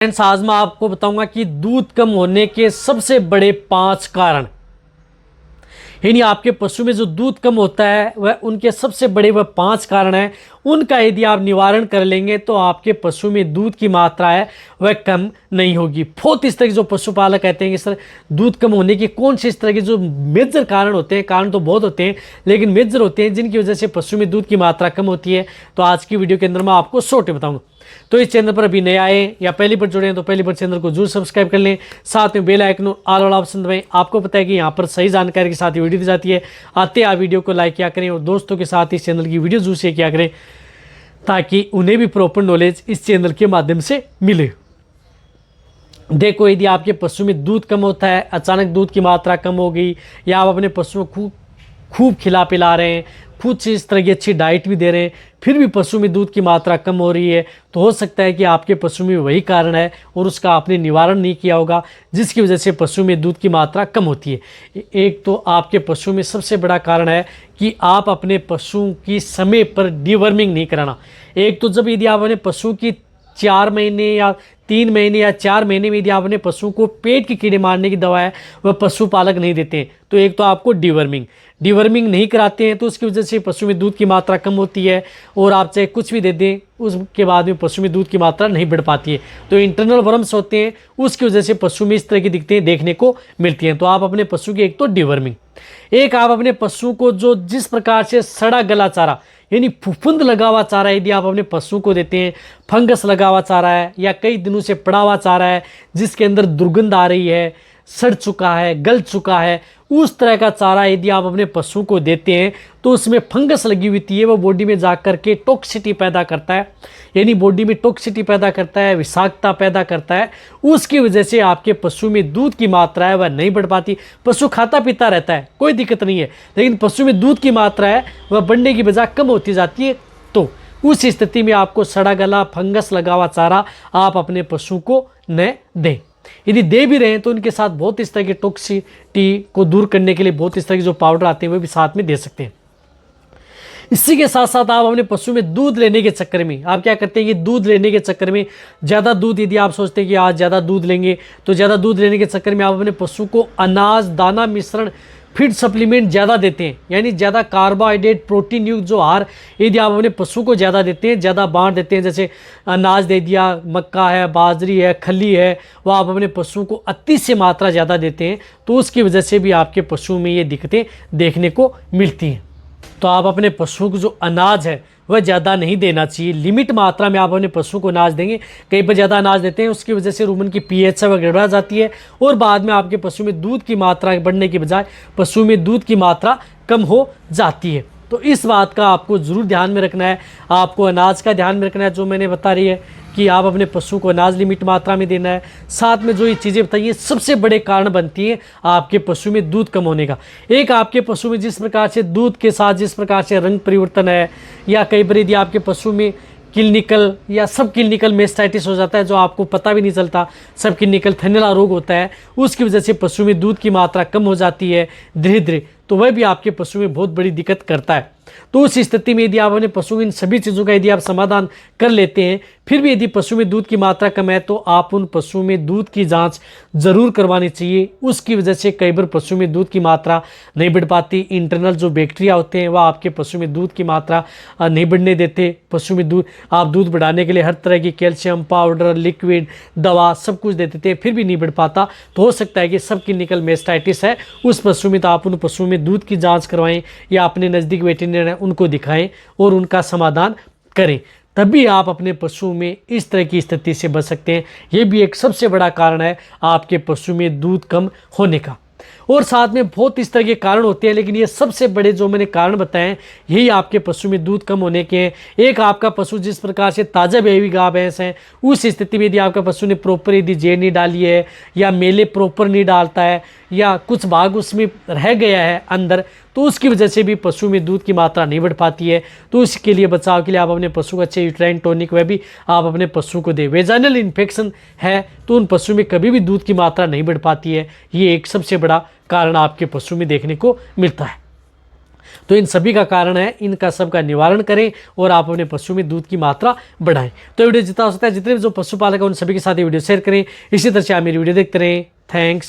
Friends, आज मैं आपको बताऊंगा कि दूध कम होने के सबसे बड़े 5 कारण, यानी आपके पशु में जो दूध कम होता है वह उनके सबसे बड़े वह 5 कारण हैं। उनका यदि आप निवारण कर लेंगे तो आपके पशु में दूध की मात्रा है वह कम नहीं होगी। बहुत इस तरह के जो पशुपालक कहते हैं कि सर दूध कम होने के कौन से इस तरह के जो मेजर कारण होते हैं, कारण तो बहुत होते हैं लेकिन मेजर होते हैं जिनकी वजह से पशु में दूध की मात्रा कम होती है। तो आज की वीडियो के अंदर मैं आपको शॉर्ट बताऊंगा। तो इस चैनल पर अभी नए आए या पहली बार जुड़े हैं तो पहली बार चैनल को जरूर सब्सक्राइब कर लें, साथ में बेल आइकन ऑल वाला ऑप्शन दबाएं। आपको पता है कि यहाँ पर सही जानकारी के साथ ही वीडियो दी जाती है। आते आप वीडियो को लाइक किया करें और दोस्तों के साथ इस चैनल की वीडियो जरूर शेयर किया करें ताकि उन्हें भी प्रॉपर नॉलेज इस चैनल के माध्यम से मिले। देखो, यदि आपके पशु में दूध कम होता है, अचानक दूध की मात्रा कम हो गई या आप अपने पशुओं को खूब खिला पिला रहे हैं, खुद से इस तरह की अच्छी डाइट भी दे रहे हैं, फिर भी पशु में दूध की मात्रा कम हो रही है, तो हो सकता है कि आपके पशु में वही कारण है और उसका आपने निवारण नहीं किया होगा जिसकी वजह से पशु में दूध की मात्रा कम होती है। एक तो आपके पशु में सबसे बड़ा कारण है कि आप अपने पशु की समय पर डिवर्मिंग नहीं कराना। एक तो जब यदि आप अपने पशु की 4 महीने या 3 महीने या 4 महीने में यदि आप अपने पशु को पेट के कीड़े मारने की दवा है वह पशुपालक नहीं देते हैं, तो एक तो आपको डिवर्मिंग नहीं कराते हैं तो उसकी वजह से पशु में दूध की मात्रा कम होती है और आप चाहे कुछ भी दे दें उसके बाद में पशु में दूध की मात्रा नहीं बढ़ पाती है। तो इंटरनल वर्म्स होते हैं, उसकी वजह से पशु में इस तरह की दिक्कतें देखने को मिलती हैं। तो आप अपने पशु की एक तो डिवर्मिंग, एक आप अपने पशु को जो जिस प्रकार से सड़ा गला चारा यानी फुफुंद लगा हुआ चारा यदि आप अपने पशु को देते हैं, फंगस लगा हुआ चारा है या कई दिनों से पड़ा हुआ चारा है जिसके अंदर दुर्गंध आ रही है, सड़ चुका है, गल चुका है, उस तरह का चारा यदि आप अपने पशु को देते हैं तो उसमें फंगस लगी हुई है, वो बॉडी में जा कर के टॉक्सिटी पैदा करता है, यानी बॉडी में टॉक्सिटी पैदा करता है, विषाक्तता पैदा करता है। उसकी वजह से आपके पशु में दूध की मात्रा है वह नहीं बढ़ पाती। पशु खाता पीता रहता है, कोई दिक्कत नहीं है, लेकिन पशु में दूध की मात्रा है वह बढ़ने की बजाय कम होती जाती है। तो उस स्थिति में आपको सड़ा गला फंगस लगा हुआ चारा आप अपने पशु को न दें। यदि दे भी रहे हैं तो उनके साथ बहुत इस तरह के टॉक्सिटी को दूर करने के लिए बहुत इस तरह के जो पाउडर आते हैं वो भी साथ में दे सकते हैं। इसी के साथ साथ आप अपने पशु में दूध लेने के चक्कर में आप क्या करते हैं कि दूध लेने के चक्कर में ज़्यादा दूध, यदि आप सोचते हैं कि आज ज़्यादा दूध लेंगे तो ज़्यादा दूध लेने के चक्कर में आप अपने पशु को अनाज दाना मिश्रण फीड सप्लीमेंट ज़्यादा देते हैं, यानी ज़्यादा कार्बोहाइड्रेट प्रोटीन युक्त जो आहार यदि आप अपने पशु को ज़्यादा देते हैं, ज़्यादा बांट देते हैं, जैसे अनाज दे दिया, मक्का है, बाजरी है, खली है, वह आप अपने पशु को अति से मात्रा ज़्यादा देते हैं तो उसकी वजह से भी आपके पशु में ये दिक्कतें देखने को मिलती हैं। तो आप अपने पशु को जो अनाज है वह ज़्यादा नहीं देना चाहिए, लिमिट मात्रा में आप अपने पशु को अनाज देंगे। कई बार ज़्यादा अनाज देते हैं उसकी वजह से रूमन की पीएच वह गड़बड़ा जाती है और बाद में आपके पशु में दूध की मात्रा बढ़ने के बजाय पशु में दूध की मात्रा कम हो जाती है। तो इस बात का आपको ज़रूर ध्यान में रखना है, आपको अनाज का ध्यान में रखना है जो मैंने बता रही है कि आप अपने पशु को अनाज लिमिट मात्रा में देना है। साथ में जो ये चीज़ें बताई ये सबसे बड़े कारण बनती हैं आपके पशु में दूध कम होने का। एक आपके पशु में जिस प्रकार से दूध के साथ जिस प्रकार से रंग परिवर्तन है, या कई बार यदि आपके पशु में क्लिनिकल या सब क्लिनिकल मेस्टाइटिस हो जाता है जो आपको पता भी नहीं चलता, सब क्लिनिकल थैलेला रोग होता है, उसकी वजह से पशु में दूध की मात्रा कम हो जाती है धीरे धीरे, तो वह भी आपके पशु में बहुत बड़ी दिक्कत करता है। तो उस स्थिति में यदि आप अपने पशु में इन सभी चीज़ों का यदि आप समाधान कर लेते हैं, फिर भी यदि पशु में दूध की मात्रा कम है तो आप उन पशु में दूध की जांच जरूर करवानी चाहिए। उसकी वजह से कई बार पशु में दूध की मात्रा नहीं बढ़ पाती, इंटरनल जो बैक्टीरिया होते हैं वह आपके पशु में दूध की मात्रा नहीं बढ़ने देते। पशु में दूध आप दूध बढ़ाने के लिए हर तरह की कैल्शियम पाउडर, लिक्विड, दवा सब कुछ दे देते हैं, फिर भी नहीं बढ़ पाता, तो हो सकता है कि सब क्लिनिकल मेस्टाइटिस है उस पशु में। तो आप उन पशु में दूध की जाँच करवाएं या अपने नज़दीक वेटरनरी उनको दिखाएं और उनका समाधान करें, तभी आप अपने पशु में इस तरह की स्थिति से बच सकते हैं। ये भी एक सबसे बड़ा कारण है आपके पशु में दूध कम होने का। और साथ में बहुत इस तरह के कारण होते हैं, लेकिन ये सबसे बड़े जो मैंने कारण बताएं यही आपके पशु में दूध कम होने के हैं। एक आपका पशु जिस प्रकार से ताज़ा ब्याई हुई गाय भैंस है, उस स्थिति में यदि आपका पशु ने प्रॉपर यदि जेर नहीं डाली है या मेले प्रॉपर नहीं डालता है या कुछ भाग उसमें रह गया है अंदर, तो उसकी वजह से भी पशु में दूध की मात्रा नहीं बढ़ पाती है। तो इसके लिए बचाव के लिए आप अपने पशु को अच्छे यूट्राइन टॉनिक वह भी आप अपने पशु को दें। वेजाइनल इन्फेक्शन है तो उन पशु में कभी भी दूध की मात्रा नहीं बढ़ पाती है, ये एक सबसे बड़ा कारण आपके पशु में देखने को मिलता है। तो इन सभी का कारण है, इनका सबका निवारण करें और आप अपने पशु में दूध की मात्रा बढ़ाएं। तो वीडियो जितना हो सकता है जितने भी जो पशुपालक है उन सभी के साथ ये वीडियो शेयर करें। इसी तरह से आप मेरी वीडियो देखते रहें। थैंक्स।